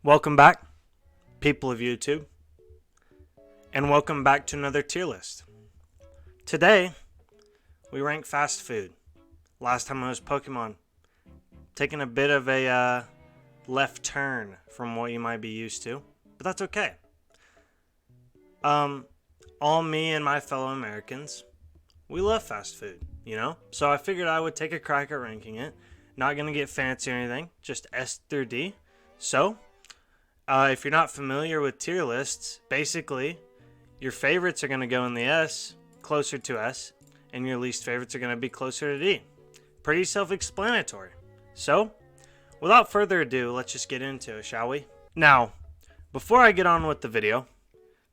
Welcome back, people of YouTube, and welcome back to another tier list. Today, we rank fast food. Last time it was Pokemon. Taking a bit of a left turn from what you might be used to, but that's okay. All me and my fellow Americans, we love fast food, you know? So I figured I would take a crack at ranking it. Not gonna get fancy or anything, just S through D. So, if you're not familiar with tier lists, basically, your favorites are going to go in the S, closer to S, and your least favorites are going to be closer to D. Pretty self-explanatory. So, without further ado, let's just get into it, shall we? Now, before I get on with the video,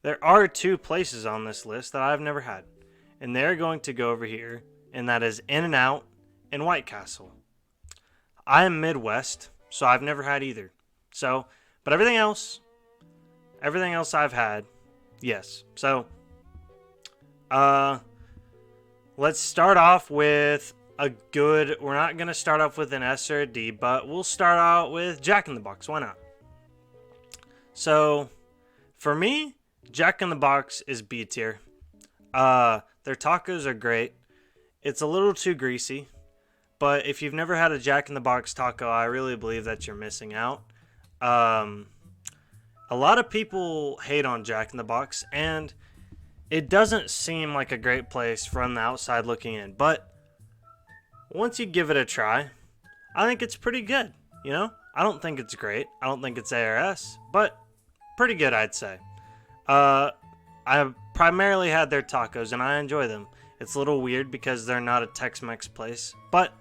there are two places on this list that I've never had, and they're going to go over here, and that is In-N-Out and White Castle. I am Midwest, so I've never had either. But everything else I've had, yes. So, let's start off with we're not going to start off with an S or a D, but we'll start out with Jack in the Box. Why not? So, for me, Jack in the Box is B tier. Their tacos are great. It's a little too greasy, but if you've never had a Jack in the Box taco, I really believe that you're missing out. A lot of people hate on Jack in the Box, and it doesn't seem like a great place from the outside looking in, but once you give it a try, I think it's pretty good, you know? I don't think it's great. I don't think it's ARS, but pretty good, I'd say. I primarily had their tacos, and I enjoy them. It's a little weird because they're not a Tex-Mex place, but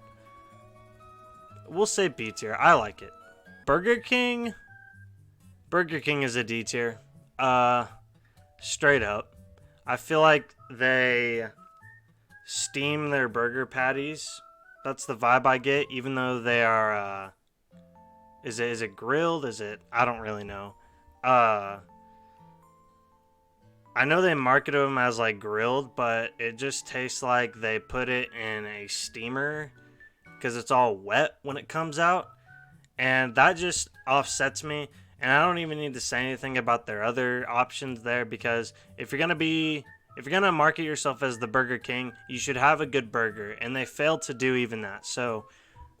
we'll say B tier. I like it. Burger King is a D tier. Straight up. I feel like they steam their burger patties. That's the vibe I get, even though they are, is it grilled? I don't really know. I know they market them as like grilled, but it just tastes like they put it in a steamer because it's all wet when it comes out. And that just offsets me. And I don't even need to say anything about their other options there, because if you're gonna market yourself as the Burger King, you should have a good burger, and they failed to do even that. So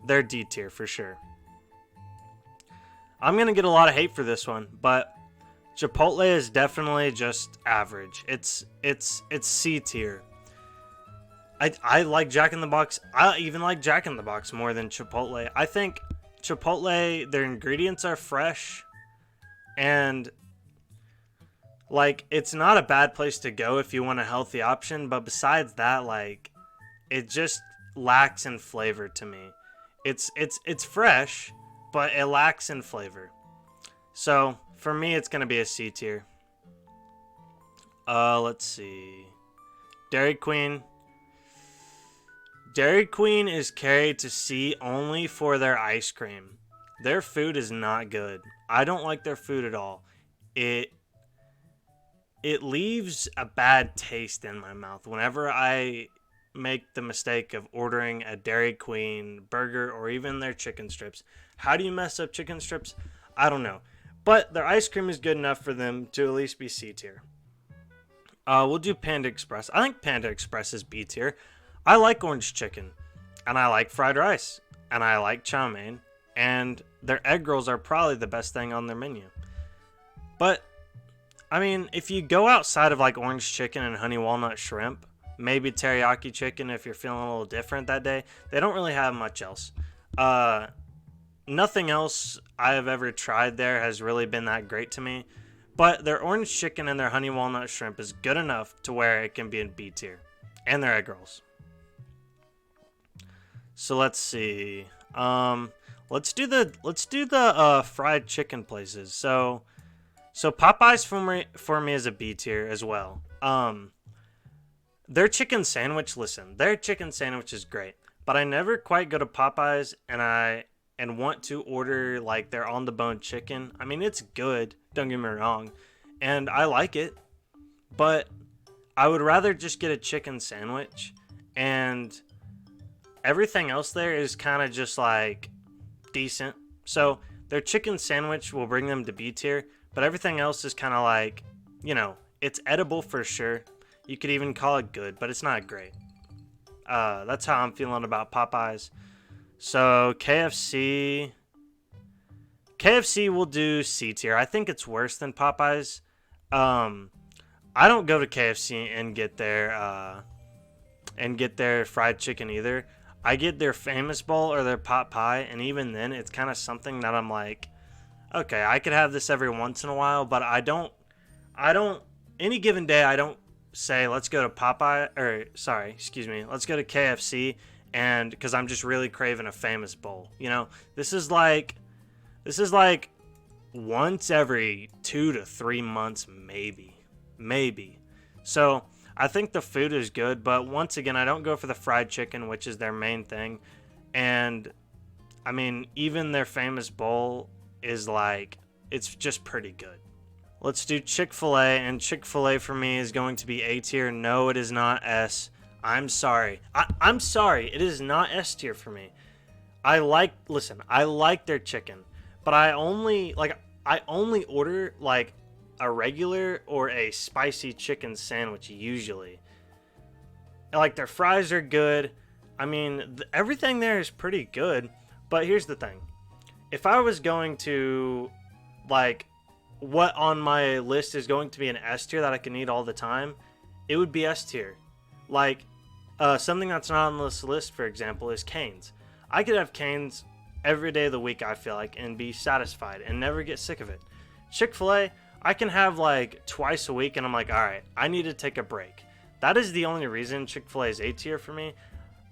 they're D tier for sure. I'm gonna get a lot of hate for this one, but Chipotle is definitely just average. It's C tier. I like Jack in the Box. I even like Jack in the Box more than Chipotle. I think Chipotle, their ingredients are fresh, and like it's not a bad place to go if you want a healthy option, but besides that, like it just lacks in flavor to me. It's fresh, but it lacks in flavor. So for me, it's gonna be a C tier. Let's see. Dairy Queen is carried to C only for their ice cream. Their food is not good. I don't like their food at all. It leaves a bad taste in my mouth whenever I make the mistake of ordering a Dairy Queen burger or even their chicken strips. How do you mess up chicken strips? I don't know. But their ice cream is good enough for them to at least be C tier. We'll do Panda Express. I think Panda Express is B tier. I like orange chicken, and I like fried rice, and I like chow mein, and their egg rolls are probably the best thing on their menu. But, I mean, if you go outside of like orange chicken and honey walnut shrimp, maybe teriyaki chicken if you're feeling a little different that day, they don't really have much else. Nothing else I have ever tried there has really been that great to me, but their orange chicken and their honey walnut shrimp is good enough to where it can be in B tier, and their egg rolls. So let's see. Let's do the fried chicken places. So Popeyes for me is a B tier as well. Their chicken sandwich is great, but I never quite go to Popeyes and want to order like their on the bone chicken. I mean, it's good, don't get me wrong, and I like it, but I would rather just get a chicken sandwich, and everything else there is kind of just like decent. So Their chicken sandwich will bring them to B tier, but everything else is kind of like, it's edible for sure. You could even call it good, but it's not great. That's how I'm feeling about Popeyes. So KFC will do C tier. I think it's worse than Popeyes. I don't go to KFC and get their fried chicken either. I get their famous bowl or their pot pie, and even then it's kind of something that I'm like, okay, I could have this every once in a while, but I don't any given day I don't say let's go to let's go to KFC, and because I'm just really craving a famous bowl. This is like once every 2 to 3 months, maybe. So I think the food is good, but once again, I don't go for the fried chicken, which is their main thing. And I mean, even their famous bowl is like, it's just pretty good. Let's do Chick-fil-A, and Chick-fil-A for me is going to be A tier. No, it is not S. I'm sorry. I'm sorry. It is not S tier for me. I like their chicken, but I only order like a regular or a spicy chicken sandwich usually. Like, their fries are good. I mean, everything there is pretty good, but here's the thing. If I was going to, like, what on my list is going to be an S tier that I can eat all the time, it would be S tier. Like, something that's not on this list, for example, is Cane's. I could have Cane's every day of the week, I feel like, and be satisfied and never get sick of it. Chick-fil-A, I can have like twice a week, and I'm like, all right, I need to take a break. That is the only reason Chick-fil-A is A tier for me.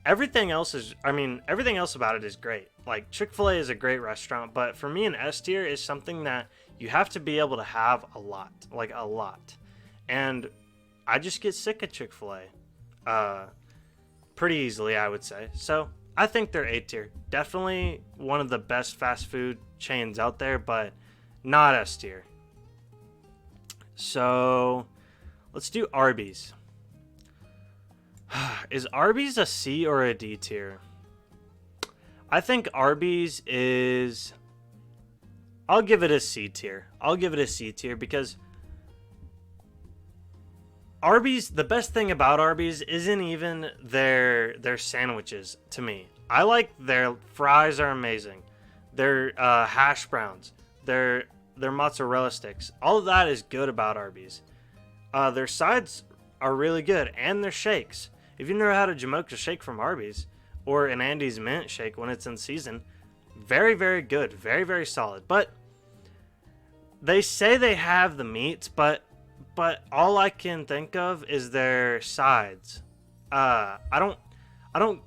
Everything else about it is great. Like, Chick-fil-A is a great restaurant, but for me, an S tier is something that you have to be able to have a lot. And I just get sick of Chick-fil-A pretty easily, I would say. So I think they're A tier. Definitely one of the best fast food chains out there, but not S tier. So let's do Arby's. Is Arby's a C or a D tier? I think Arby's is... I'll give it a C tier. Because Arby's, the best thing about Arby's isn't even their sandwiches to me. I like their fries are amazing. Their hash browns, their mozzarella sticks. All of that is good about Arby's. Their sides are really good, and their shakes. If you know how to jamoke a shake from Arby's, or an Andy's Mint shake when it's in season, very, very good. Very, very solid. But they say they have the meats, but all I can think of is their sides. I don't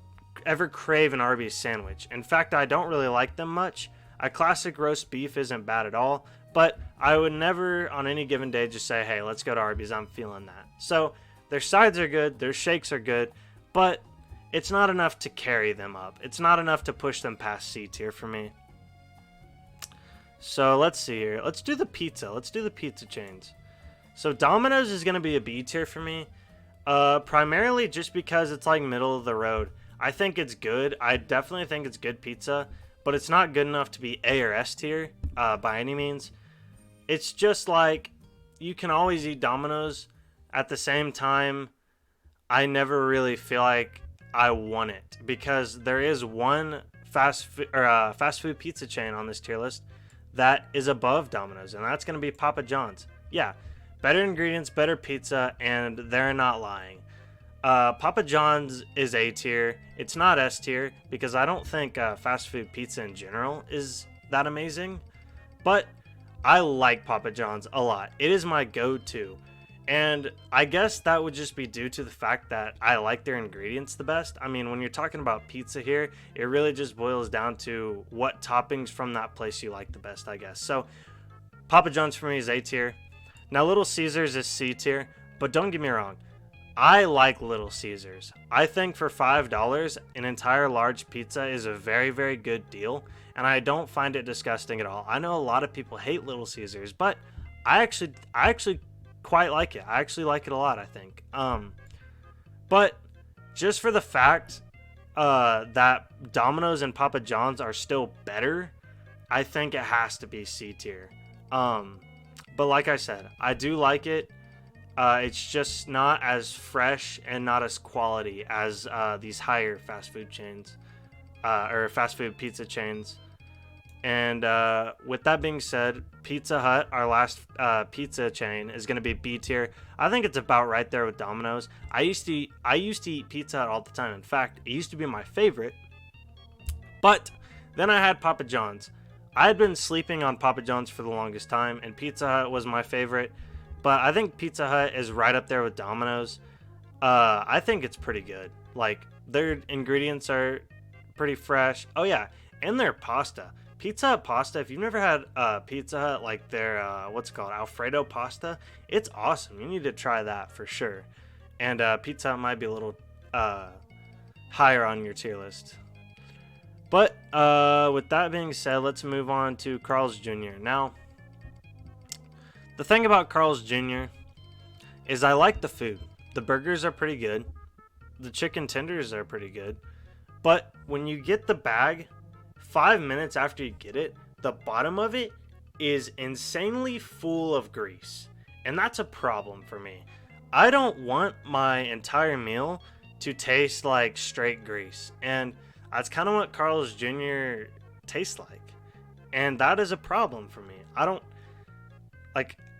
ever crave an Arby's sandwich. In fact, I don't really like them much. A classic roast beef isn't bad at all, but I would never on any given day just say, hey, let's go to Arby's, I'm feeling that. So their sides are good, their shakes are good, but it's not enough to carry them up. It's not enough to push them past C tier for me. So let's see here. Let's do the pizza. Let's do the pizza chains. So Domino's is going to be a B tier for me, primarily just because it's like middle of the road. I think it's good. I definitely think it's good pizza, but it's not good enough to be A or S tier by any means. It's just like you can always eat Domino's. At the same time, I never really feel like I want it, because there is one fast food pizza chain on this tier list that is above Domino's, and that's going to be Papa John's. Yeah, better ingredients, better pizza, and they're not lying. Papa John's is A tier. It's not S tier because I don't think fast food pizza in general is that amazing, but I like Papa John's a lot. It is my go-to. And I guess that would just be due to the fact that I like their ingredients the best. I mean, when you're talking about pizza here, it really just boils down to what toppings from that place you like the best, I guess. So, Papa John's for me is A tier. Now, Little Caesars is C tier, but don't get me wrong. I like Little Caesars. I think for $5, an entire large pizza is a very, very good deal, and I don't find it disgusting at all. I know a lot of people hate Little Caesars, but I actually quite like it. I actually like it a lot, I think. But just for the fact that Domino's and Papa John's are still better, I think it has to be C tier. But like I said, I do like it. It's just not as fresh and not as quality as these higher fast food chains or fast food pizza chains. And with that being said, Pizza Hut, our last pizza chain, is going to be B tier. I think it's about right there with Domino's. I used to eat Pizza Hut all the time. In fact, it used to be my favorite. But then I had Papa John's. I had been sleeping on Papa John's for the longest time, and Pizza Hut was my favorite. But I think Pizza Hut is right up there with Domino's. I think it's pretty good. Like, their ingredients are pretty fresh. Oh, yeah, and their pasta. Pizza Hut pasta, if you've never had Pizza Hut, like their, what's it called, Alfredo pasta, it's awesome. You need to try that for sure. And Pizza Hut might be a little higher on your tier list. But with that being said, let's move on to Carl's Jr. Now, the thing about Carl's Jr. is I like the food. The burgers are pretty good. The chicken tenders are pretty good. But when you get the bag, 5 minutes after you get it, the bottom of it is insanely full of grease. And that's a problem for me. I don't want my entire meal to taste like straight grease. And that's kind of what Carl's Jr. tastes like. And that is a problem for me.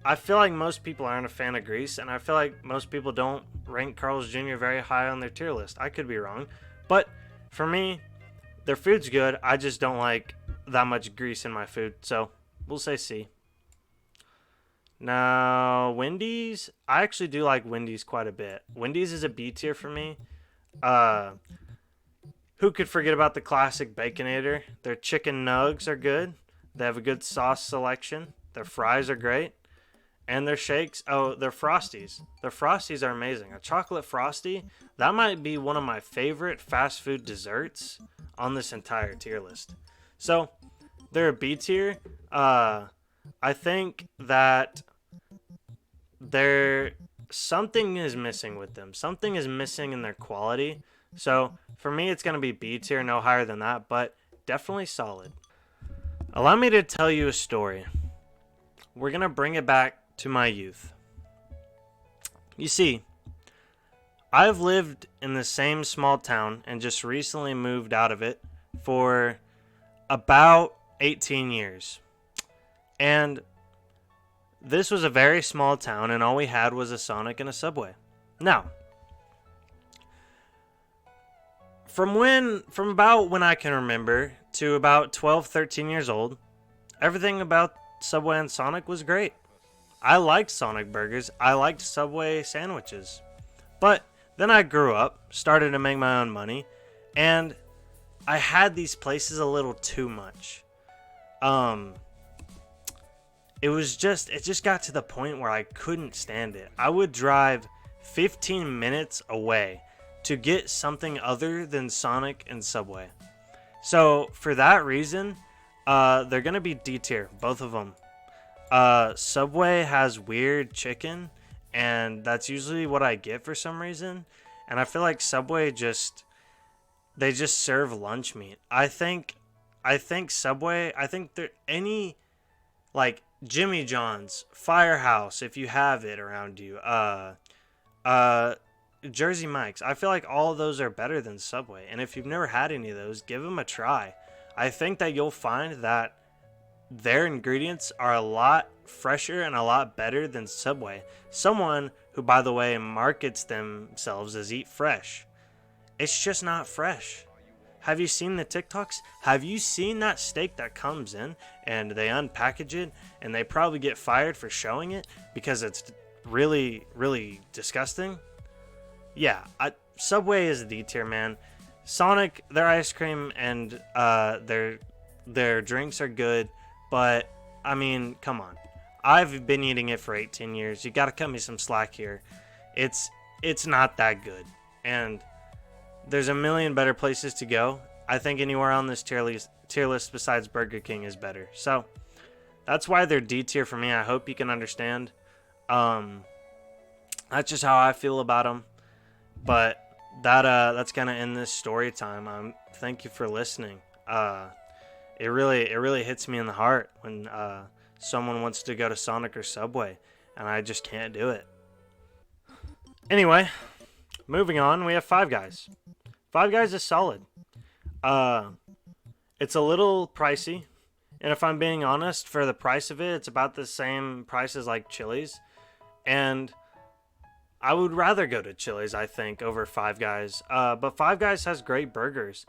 I feel like most people aren't a fan of grease, and I feel like most people don't rank Carl's Jr. very high on their tier list. I could be wrong. But for me, their food's good. I just don't like that much grease in my food. So we'll say C. Now, Wendy's. I actually do like Wendy's quite a bit. Wendy's is a B tier for me. Who could forget about the classic Baconator? Their chicken nugs are good. They have a good sauce selection. Their fries are great. And their shakes, their Frosties. Their Frosties are amazing. A chocolate Frosty, that might be one of my favorite fast food desserts on this entire tier list. So, they're a B tier. I think that something is missing with them. Something is missing in their quality. So, for me, it's going to be B tier, no higher than that, but definitely solid. Allow me to tell you a story. We're going to bring it back to my youth. You see, I've lived in the same small town and just recently moved out of it for about 18 years. And this was a very small town, and all we had was a Sonic and a Subway. Now, from about when I can remember to about 12, 13 years old, everything about Subway and Sonic was great. I liked Sonic burgers. I liked Subway sandwiches. But then I grew up, started to make my own money, and I had these places a little too much. It just got to the point where I couldn't stand it. I would drive 15 minutes away to get something other than Sonic and Subway. So for that reason, they're going to be D tier, both of them. Subway has weird chicken, and that's usually what I get for some reason. And I feel like Subway they just serve lunch meat. I think Subway, they're any, like, Jimmy John's, Firehouse, if you have it around you, Jersey Mike's. I feel like all of those are better than Subway. And if you've never had any of those, give them a try. I think that you'll find that their ingredients are a lot fresher and a lot better than Subway. Someone who, by the way, markets themselves as Eat Fresh. It's just not fresh. Have you seen the TikToks? Have you seen that steak that comes in and they unpackage it and they probably get fired for showing it because it's really, really disgusting? Yeah, Subway is D tier, man. Sonic, their ice cream and their drinks are good. But, I mean, come on. I've been eating it for 18 years. You got to cut me some slack here. It's not that good. And there's a million better places to go. I think anywhere on this tier list besides Burger King is better. So, that's why they're D tier for me. I hope you can understand. That's just how I feel about them. But that's going to end this story time. Thank you for listening. it really hits me in the heart when someone wants to go to Sonic or Subway, and I just can't do it. Anyway, moving on, we have Five Guys. Five Guys is solid. It's a little pricey, and if I'm being honest, for the price of it, it's about the same price as like Chili's, and I would rather go to Chili's, I think, over Five Guys. But Five Guys has great burgers.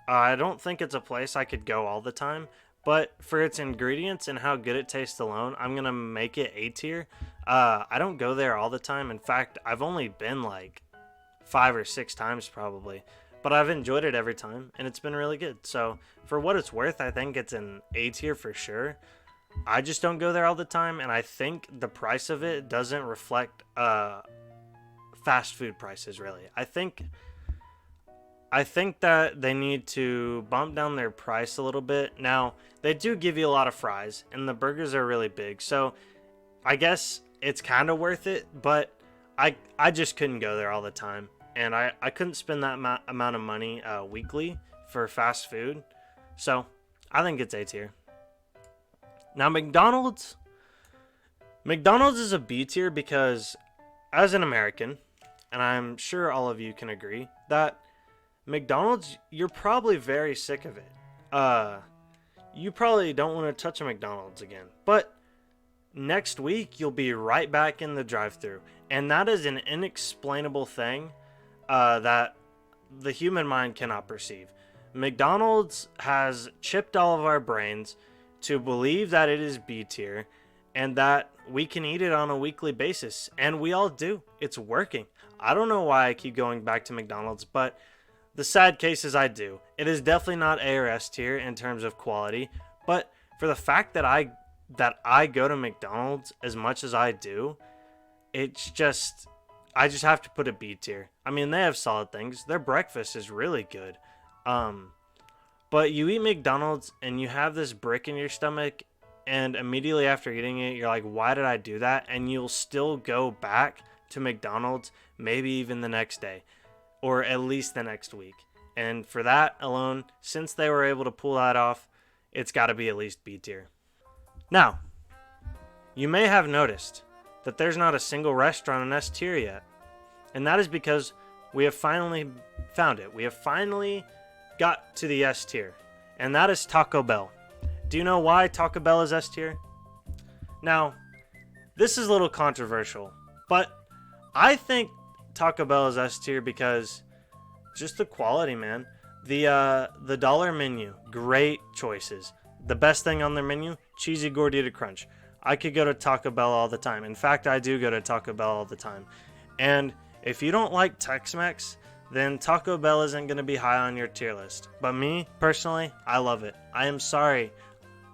I don't think it's a place I could go all the time, but for its ingredients and how good it tastes alone, I'm going to make it A tier. I don't go there all the time. In fact, I've only been like 5 or 6 times probably, but I've enjoyed it every time, and it's been really good. So for what it's worth, I think it's an A tier for sure. I just don't go there all the time, and I think the price of it doesn't reflect fast food prices, really. I think that they need to bump down their price a little bit. Now, they do give you a lot of fries, and the burgers are really big, so I guess it's kind of worth it, but I just couldn't go there all the time, and I couldn't spend that amount of money weekly for fast food, so I think it's A tier. Now, McDonald's is a B tier because, as an American, and I'm sure all of you can agree, that McDonald's, you're probably very sick of it. You probably don't want to touch a McDonald's again. But next week, you'll be right back in the drive-thru. And that is an inexplainable thing that the human mind cannot perceive. McDonald's has chipped all of our brains to believe that it is B tier and that we can eat it on a weekly basis. And we all do. It's working. I don't know why I keep going back to McDonald's, but the sad case is I do. It is definitely not A or S tier in terms of quality, but for the fact that I go to McDonald's as much as I do, it's just, I just have to put a B tier. I mean, they have solid things. Their breakfast is really good. But you eat McDonald's and you have this brick in your stomach, and immediately after eating it, you're like, why did I do that? And you'll still go back to McDonald's, maybe even the next day, or at least the next week. And for that alone, since they were able to pull that off, it's got to be at least B tier. Now, you may have noticed that there's not a single restaurant in S tier yet. And that is because we have finally found it. We have finally got to the S tier. And that is Taco Bell. Do you know why Taco Bell is S tier? Now, this is a little controversial, but I think Taco Bell is S tier because just the quality, man. The dollar menu, great choices. The best thing on their menu, cheesy gordita crunch. I could go to Taco Bell all the time. In fact, I do go to Taco Bell all the time. And if you don't like Tex-Mex, then Taco Bell isn't going to be high on your tier list. But me, personally, I love it. I am sorry.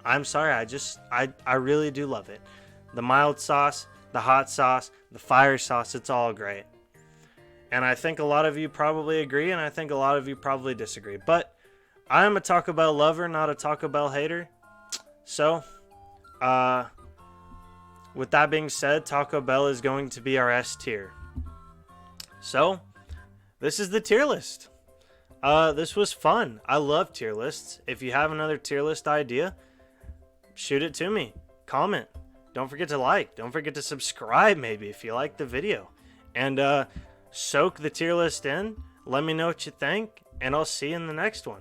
I really do love it. The mild sauce, the hot sauce, the fire sauce, it's all great. And I think a lot of you probably agree, and I think a lot of you probably disagree. But I am a Taco Bell lover, not a Taco Bell hater. So, with that being said, Taco Bell is going to be our S tier. So, this is the tier list. This was fun. I love tier lists. If you have another tier list idea, shoot it to me. Comment. Don't forget to like. Don't forget to subscribe maybe if you like the video. And soak the tier list in. Let me know what you think, and I'll see you in the next one.